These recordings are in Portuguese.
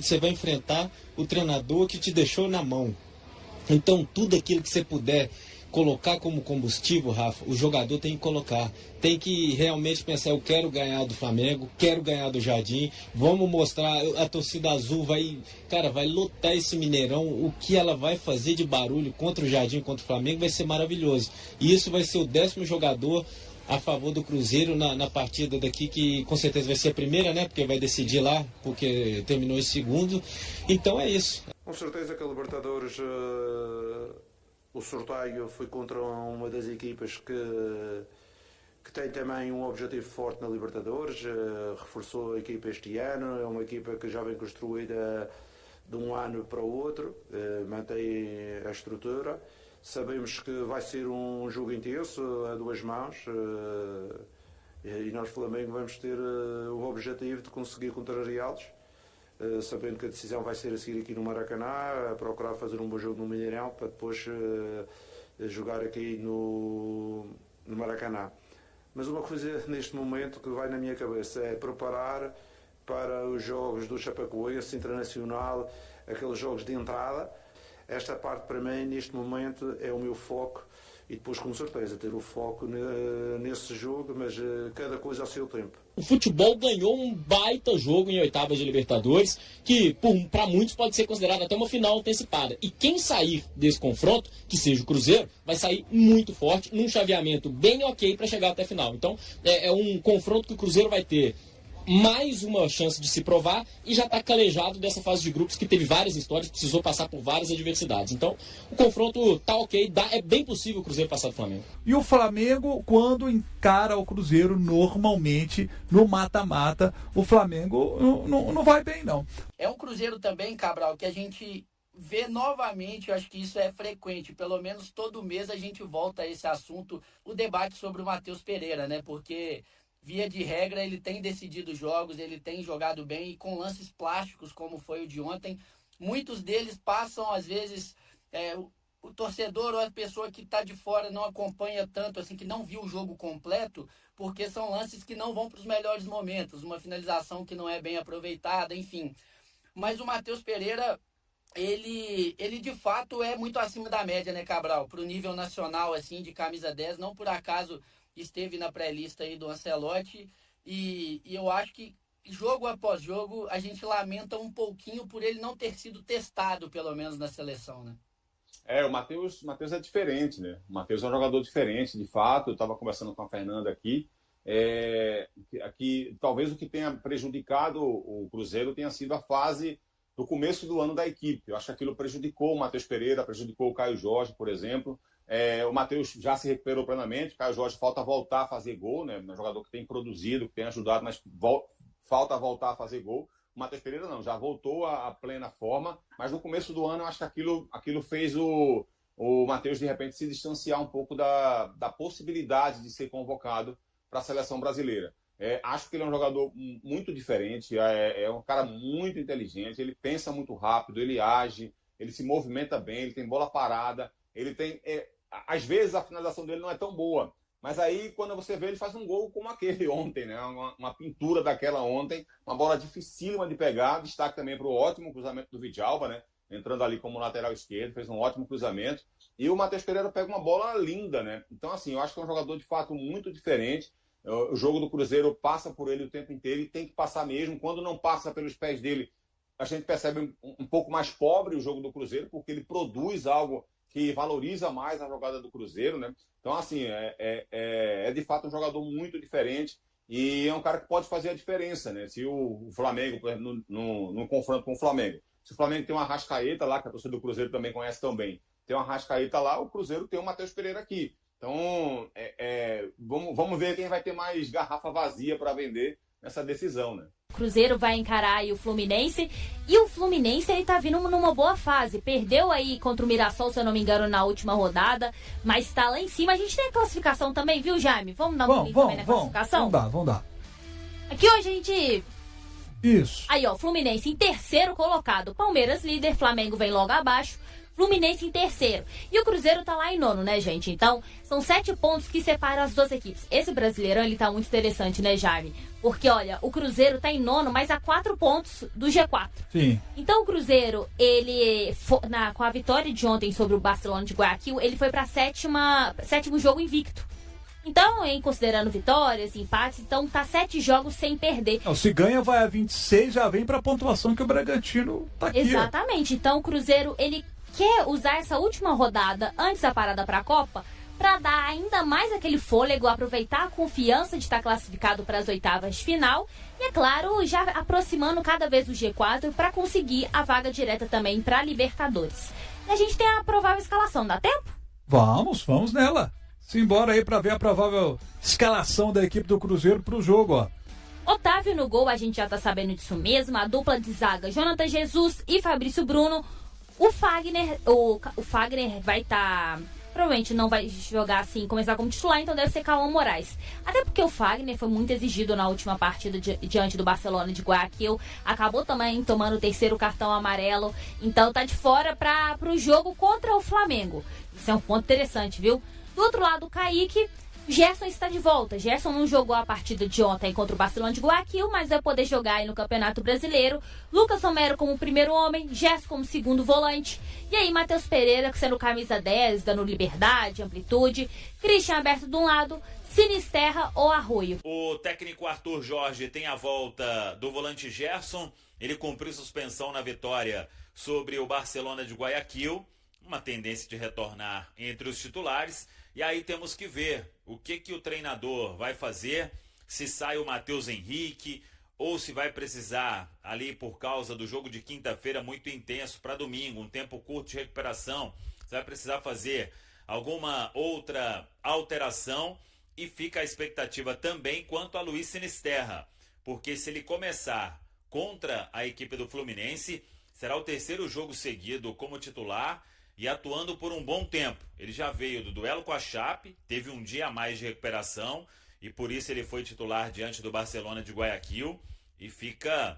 Você vai enfrentar o treinador que te deixou na mão. Então, tudo aquilo que você puder colocar como combustível, Rafa, o jogador tem que colocar. Tem que realmente pensar, eu quero ganhar do Flamengo, quero ganhar do Jardim, vamos mostrar, a torcida azul vai lotar esse Mineirão, o que ela vai fazer de barulho contra o Jardim, contra o Flamengo, vai ser maravilhoso. E isso vai ser o 10º jogador a favor do Cruzeiro na partida daqui, que com certeza vai ser a primeira, né? Porque vai decidir lá, porque terminou em segundo. Então é isso. Com certeza que a Libertadores, o sorteio foi contra uma das equipas que tem também um objetivo forte na Libertadores, reforçou a equipa este ano, é uma equipa que já vem construída de um ano para o outro, mantém a estrutura. Sabemos que vai ser um jogo intenso, a duas mãos, e nós, Flamengo, vamos ter o objetivo de conseguir contrariá-los, sabendo que a decisão vai ser a seguir aqui no Maracanã, a procurar fazer um bom jogo no Mineirão, para depois jogar aqui no Maracanã. Mas uma coisa neste momento que vai na minha cabeça é preparar para os jogos do Chapecoense Internacional, aqueles jogos de entrada. Esta parte, para mim, neste momento, é o meu foco, e depois, com certeza, ter o foco nesse jogo, mas cada coisa ao seu tempo. O futebol ganhou um baita jogo em oitavas de Libertadores, que para muitos pode ser considerado até uma final antecipada. E quem sair desse confronto, que seja o Cruzeiro, vai sair muito forte, num chaveamento bem ok para chegar até a final. Então, é um confronto que o Cruzeiro vai ter mais uma chance de se provar e já está calejado dessa fase de grupos que teve várias histórias, precisou passar por várias adversidades. Então, o confronto tá ok, é bem possível o Cruzeiro passar do Flamengo. E o Flamengo, quando encara o Cruzeiro normalmente no mata-mata, o Flamengo não vai bem, não. É um Cruzeiro também, Cabral, que a gente vê novamente, eu acho que isso é frequente, pelo menos todo mês a gente volta a esse assunto, o debate sobre o Matheus Pereira, né? Porque via de regra, ele tem decidido jogos, ele tem jogado bem, e com lances plásticos, como foi o de ontem. Muitos deles passam, às vezes, o torcedor ou a pessoa que está de fora não acompanha tanto, assim, que não viu o jogo completo, porque são lances que não vão para os melhores momentos, uma finalização que não é bem aproveitada, enfim. Mas o Matheus Pereira, ele de fato é muito acima da média, né, Cabral? Para o nível nacional, assim, de camisa 10, não por acaso esteve na pré-lista aí do Ancelotti, e eu acho que jogo após jogo a gente lamenta um pouquinho por ele não ter sido testado, pelo menos na seleção, né? O Matheus é diferente, né? O Matheus é um jogador diferente, de fato. Eu estava conversando com a Fernanda aqui, aqui talvez o que tenha prejudicado o Cruzeiro tenha sido a fase do começo do ano da equipe. Eu acho que aquilo prejudicou o Matheus Pereira, prejudicou o Caio Jorge, por exemplo. O Matheus já se recuperou plenamente, o Caio Jorge falta voltar a fazer gol, né? Um jogador que tem produzido, que tem ajudado, mas falta voltar a fazer gol. O Matheus Pereira não, já voltou à plena forma, mas no começo do ano eu acho que aquilo fez o Matheus de repente se distanciar um pouco da possibilidade de ser convocado para a seleção brasileira. Acho que ele é um jogador muito diferente, é um cara muito inteligente, ele pensa muito rápido, ele age, ele se movimenta bem, ele tem bola parada, ele tem... às vezes a finalização dele não é tão boa, mas aí quando você vê ele faz um gol como aquele ontem, né? Uma pintura daquela ontem, uma bola dificílima de pegar, destaque também para o ótimo cruzamento do Vidalba, né? Entrando ali como lateral esquerdo, fez um ótimo cruzamento, e o Matheus Pereira pega uma bola linda, né? Então assim, eu acho que é um jogador de fato muito diferente. O jogo do Cruzeiro passa por ele o tempo inteiro e tem que passar mesmo. Quando não passa pelos pés dele, a gente percebe um pouco mais pobre o jogo do Cruzeiro, porque ele produz algo que valoriza mais a jogada do Cruzeiro, né? Então, assim, é de fato um jogador muito diferente e é um cara que pode fazer a diferença, né? Se o Flamengo, por exemplo, no confronto com o Flamengo, se o Flamengo tem uma Arrascaeta lá, que a torcida do Cruzeiro também conhece tão bem, tem uma Arrascaeta lá, o Cruzeiro tem o Matheus Pereira aqui. Então, vamos ver quem vai ter mais garrafa vazia para vender nessa decisão, né? O Cruzeiro vai encarar aí o Fluminense, e o Fluminense ele tá vindo numa boa fase, perdeu aí contra o Mirassol, se eu não me engano, na última rodada, mas tá lá em cima. A gente tem a classificação também, viu, Jaime? Vamos dar um pulinho também na classificação? Vamos dar. Aqui hoje a gente Isso. Aí, ó, Fluminense em terceiro colocado. Palmeiras líder, Flamengo vem logo abaixo. Fluminense em terceiro. E o Cruzeiro tá lá em nono, né, gente? Então, são 7 pontos que separam as duas equipes. Esse Brasileirão, ele tá muito interessante, né, Jaime? Porque, olha, o Cruzeiro tá em nono, mas a 4 pontos do G4. Sim. Então, o Cruzeiro, ele, com a vitória de ontem sobre o Barcelona de Guayaquil, ele foi pra sétimo jogo invicto. Então, em considerando vitórias, empates, então tá 7 jogos sem perder. Não, se ganha, vai a 26, já vem pra pontuação que o Bragantino tá aqui. Exatamente. Então, o Cruzeiro, ele quer usar essa última rodada antes da parada para a Copa para dar ainda mais aquele fôlego, aproveitar a confiança de estar classificado para as oitavas de final e, é claro, já aproximando cada vez do G4 para conseguir a vaga direta também para a Libertadores. E a gente tem a provável escalação, dá tempo? Vamos nela. Simbora aí para ver a provável escalação da equipe do Cruzeiro pro jogo, ó. Otávio no gol, a gente já tá sabendo disso mesmo. A dupla de zaga, Jonathan Jesus e Fabrício Bruno. O Fagner vai estar... provavelmente não vai jogar assim, começar como titular, então deve ser Cauã Moraes. Até porque o Fagner foi muito exigido na última partida diante do Barcelona de Guayaquil. Acabou também tomando o 3º cartão amarelo. Então tá de fora para o jogo contra o Flamengo. Isso é um ponto interessante, viu? Do outro lado, o Kaique... Gerson está de volta. Gerson não jogou a partida de ontem contra o Barcelona de Guayaquil, mas vai poder jogar aí no Campeonato Brasileiro. Lucas Romero como primeiro homem, Gerson como segundo volante. E aí, Matheus Pereira sendo camisa 10, dando liberdade, amplitude. Christian aberto de um lado, Sinisterra ou Arroio. O técnico Arthur Jorge tem a volta do volante Gerson. Ele cumpriu suspensão na vitória sobre o Barcelona de Guayaquil. Uma tendência de retornar entre os titulares. E aí temos que ver o que o treinador vai fazer, se sai o Matheus Henrique ou se vai precisar ali por causa do jogo de quinta-feira muito intenso para domingo, um tempo curto de recuperação, você vai precisar fazer alguma outra alteração e fica a expectativa também quanto a Luiz Sinisterra, porque se ele começar contra a equipe do Fluminense, será o 3º jogo seguido como titular e atuando por um bom tempo. Ele já veio do duelo com a Chape, teve um dia a mais de recuperação e por isso ele foi titular diante do Barcelona de Guayaquil. E fica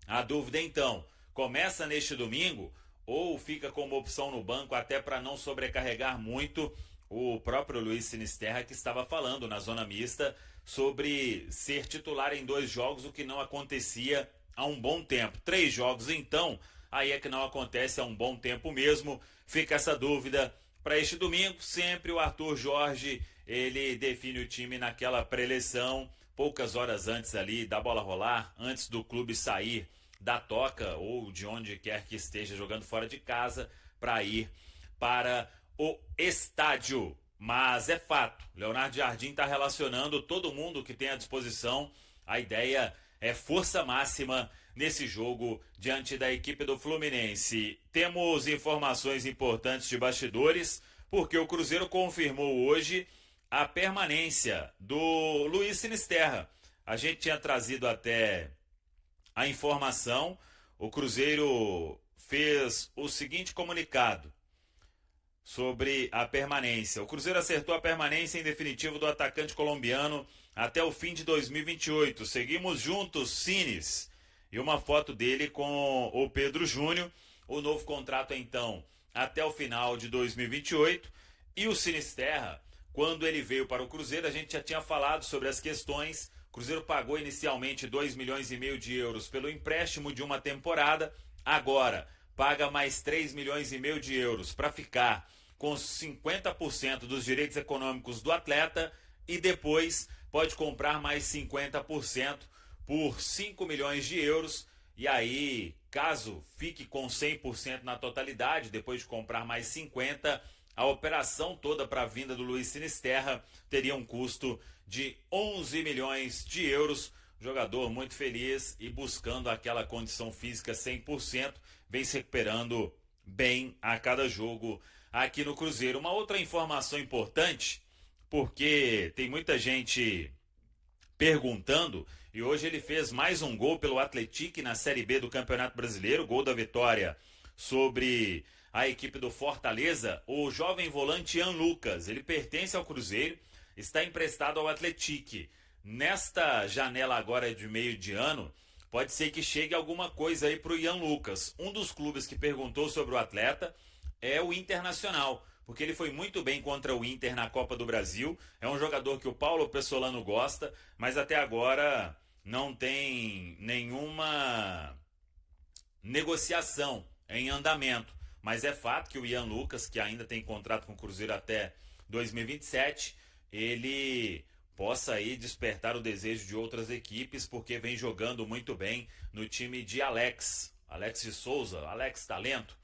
a dúvida então, começa neste domingo ou fica como opção no banco até para não sobrecarregar muito o próprio Luiz Sinisterra, que estava falando na zona mista sobre ser titular em 2 jogos, o que não acontecia há um bom tempo. 3 jogos então, aí é que não acontece há um bom tempo mesmo. Fica essa dúvida para este domingo. Sempre o Arthur Jorge, ele define o time naquela pré-eleição, poucas horas antes ali da bola rolar, antes do clube sair da toca ou de onde quer que esteja jogando fora de casa para ir para o estádio. Mas é fato, Leonardo Jardim está relacionando todo mundo que tem à disposição. A ideia é força máxima nesse jogo diante da equipe do Fluminense. Temos informações importantes de bastidores, porque o Cruzeiro confirmou hoje a permanência do Luiz Sinisterra. A gente tinha trazido até a informação, o Cruzeiro fez o seguinte comunicado sobre a permanência. O Cruzeiro acertou a permanência em definitivo do atacante colombiano até o fim de 2028. Seguimos juntos, Sinis. E uma foto dele com o Pedro Júnior. O novo contrato, então, até o final de 2028. E o Sinisterra, quando ele veio para o Cruzeiro, a gente já tinha falado sobre as questões. O Cruzeiro pagou inicialmente 2,5 milhões de euros pelo empréstimo de uma temporada. Agora, paga mais 3,5 milhões de euros para ficar com 50% dos direitos econômicos do atleta. E depois pode comprar mais 50% por 5 milhões de euros, e aí, caso fique com 100% na totalidade, depois de comprar mais 50%, a operação toda para a vinda do Luiz Sinisterra teria um custo de 11 milhões de euros. Jogador muito feliz e buscando aquela condição física 100%, vem se recuperando bem a cada jogo aqui no Cruzeiro. Uma outra informação importante, porque tem muita gente perguntando, e hoje ele fez mais um gol pelo Atlético na Série B do Campeonato Brasileiro, gol da vitória sobre a equipe do Fortaleza, o jovem volante Ian Lucas. Ele pertence ao Cruzeiro, está emprestado ao Atlético. Nesta janela agora de meio de ano, pode ser que chegue alguma coisa aí para o Ian Lucas. Um dos clubes que perguntou sobre o atleta é o Internacional, porque ele foi muito bem contra o Inter na Copa do Brasil. É um jogador que o Paulo Pessolano gosta, mas até agora não tem nenhuma negociação em andamento. Mas é fato que o Ian Lucas, que ainda tem contrato com o Cruzeiro até 2027, ele possa aí despertar o desejo de outras equipes, porque vem jogando muito bem no time de Alex de Souza, Alex Talento,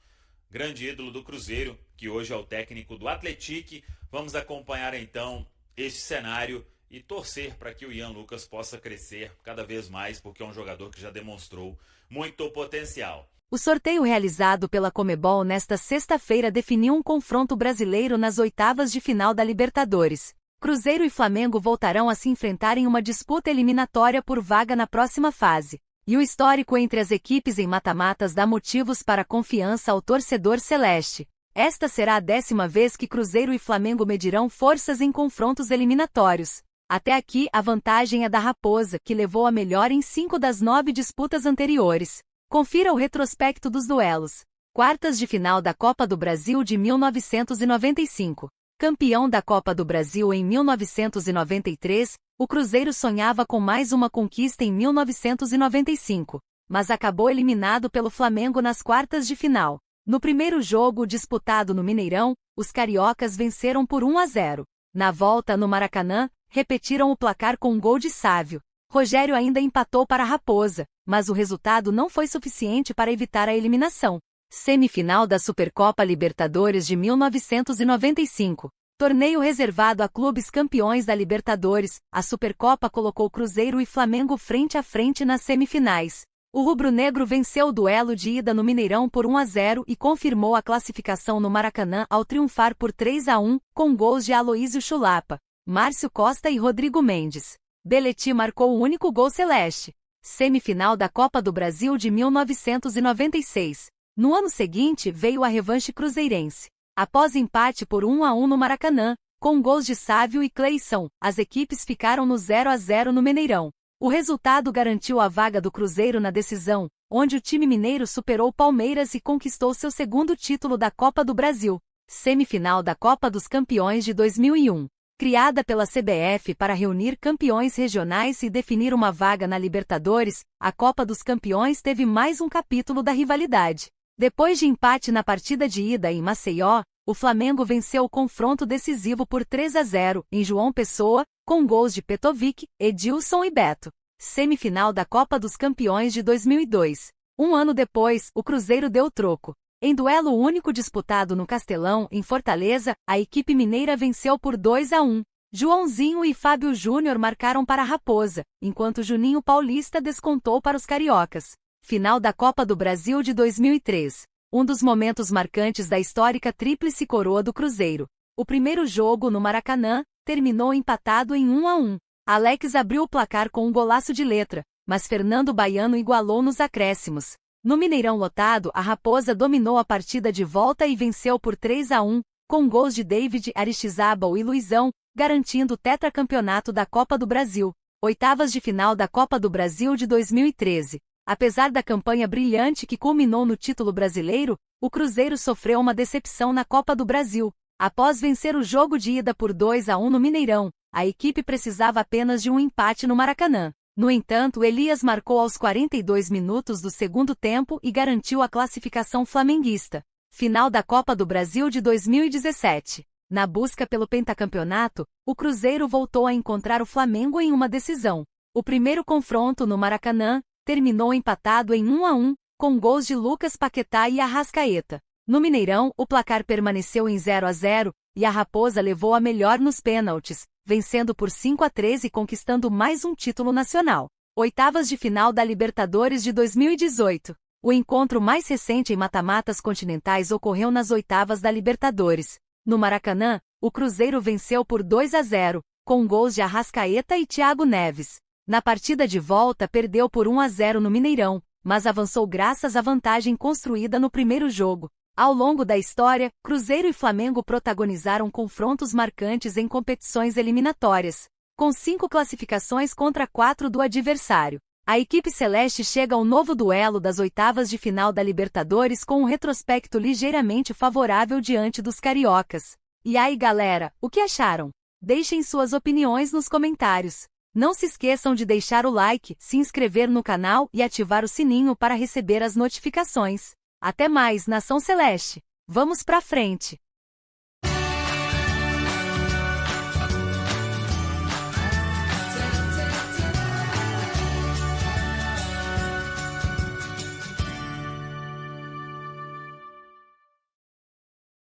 grande ídolo do Cruzeiro, que hoje é o técnico do Atlético. Vamos acompanhar então este cenário e torcer para que o Ian Lucas possa crescer cada vez mais, porque é um jogador que já demonstrou muito potencial. O sorteio realizado pela Conmebol nesta sexta-feira definiu um confronto brasileiro nas oitavas de final da Libertadores. Cruzeiro e Flamengo voltarão a se enfrentar em uma disputa eliminatória por vaga na próxima fase. E o histórico entre as equipes em mata-matas dá motivos para confiança ao torcedor celeste. Esta será a 10ª vez que Cruzeiro e Flamengo medirão forças em confrontos eliminatórios. Até aqui, a vantagem é da Raposa, que levou a melhor em 5 das 9 disputas anteriores. Confira o retrospecto dos duelos. Quartas de final da Copa do Brasil de 1995. Campeão da Copa do Brasil em 1993, o Cruzeiro sonhava com mais uma conquista em 1995, mas acabou eliminado pelo Flamengo nas quartas de final. No primeiro jogo disputado no Mineirão, os cariocas venceram por 1-0. Na volta no Maracanã, repetiram o placar com um gol de Sávio. Rogério ainda empatou para a Raposa, mas o resultado não foi suficiente para evitar a eliminação. Semifinal da Supercopa Libertadores de 1995. Torneio reservado a clubes campeões da Libertadores, a Supercopa colocou Cruzeiro e Flamengo frente a frente nas semifinais. O rubro-negro venceu o duelo de ida no Mineirão por 1-0 e confirmou a classificação no Maracanã ao triunfar por 3-1, com gols de Aloísio Chulapa, Márcio Costa e Rodrigo Mendes. Belletti marcou o único gol celeste. Semifinal da Copa do Brasil de 1996. No ano seguinte veio a revanche cruzeirense. Após empate por 1-1 no Maracanã, com gols de Sávio e Cleison, as equipes ficaram no 0-0 no Mineirão. O resultado garantiu a vaga do Cruzeiro na decisão, onde o time mineiro superou o Palmeiras e conquistou seu segundo título da Copa do Brasil. Semifinal da Copa dos Campeões de 2001. Criada pela CBF para reunir campeões regionais e definir uma vaga na Libertadores, a Copa dos Campeões teve mais um capítulo da rivalidade. Depois de empate na partida de ida em Maceió, o Flamengo venceu o confronto decisivo por 3-0 em João Pessoa, com gols de Petrovic, Edilson e Beto. Semifinal da Copa dos Campeões de 2002. Um ano depois, o Cruzeiro deu troco. Em duelo único disputado no Castelão, em Fortaleza, a equipe mineira venceu por 2-1. Joãozinho e Fábio Júnior marcaram para a Raposa, enquanto Juninho Paulista descontou para os cariocas. Final da Copa do Brasil de 2003. Um dos momentos marcantes da histórica tríplice coroa do Cruzeiro. O primeiro jogo no Maracanã terminou empatado em 1-1. Alex abriu o placar com um golaço de letra, mas Fernando Baiano igualou nos acréscimos. No Mineirão lotado, a Raposa dominou a partida de volta e venceu por 3-1, com gols de David, Aristizábal e Luizão, garantindo o tetracampeonato da Copa do Brasil. Oitavas de final da Copa do Brasil de 2013. Apesar da campanha brilhante que culminou no título brasileiro, o Cruzeiro sofreu uma decepção na Copa do Brasil. Após vencer o jogo de ida por 2-1 no Mineirão, a equipe precisava apenas de um empate no Maracanã. No entanto, Elias marcou aos 42 minutos do segundo tempo e garantiu a classificação flamenguista. Final da Copa do Brasil de 2017. Na busca pelo pentacampeonato, o Cruzeiro voltou a encontrar o Flamengo em uma decisão. O primeiro confronto no Maracanã terminou empatado em 1-1, com gols de Lucas Paquetá e Arrascaeta. No Mineirão, o placar permaneceu em 0-0, e a Raposa levou a melhor nos pênaltis, vencendo por 5-3 e conquistando mais um título nacional. Oitavas de final da Libertadores de 2018. O encontro mais recente em mata-matas continentais ocorreu nas oitavas da Libertadores. No Maracanã, o Cruzeiro venceu por 2-0, com gols de Arrascaeta e Thiago Neves. Na partida de volta perdeu por 1-0 no Mineirão, mas avançou graças à vantagem construída no primeiro jogo. Ao longo da história, Cruzeiro e Flamengo protagonizaram confrontos marcantes em competições eliminatórias, com 5 classificações contra 4 do adversário. A equipe celeste chega ao novo duelo das oitavas de final da Libertadores com um retrospecto ligeiramente favorável diante dos cariocas. E aí, galera, o que acharam? Deixem suas opiniões nos comentários. Não se esqueçam de deixar o like, se inscrever no canal e ativar o sininho para receber as notificações. Até mais, Nação Celeste! Vamos pra frente!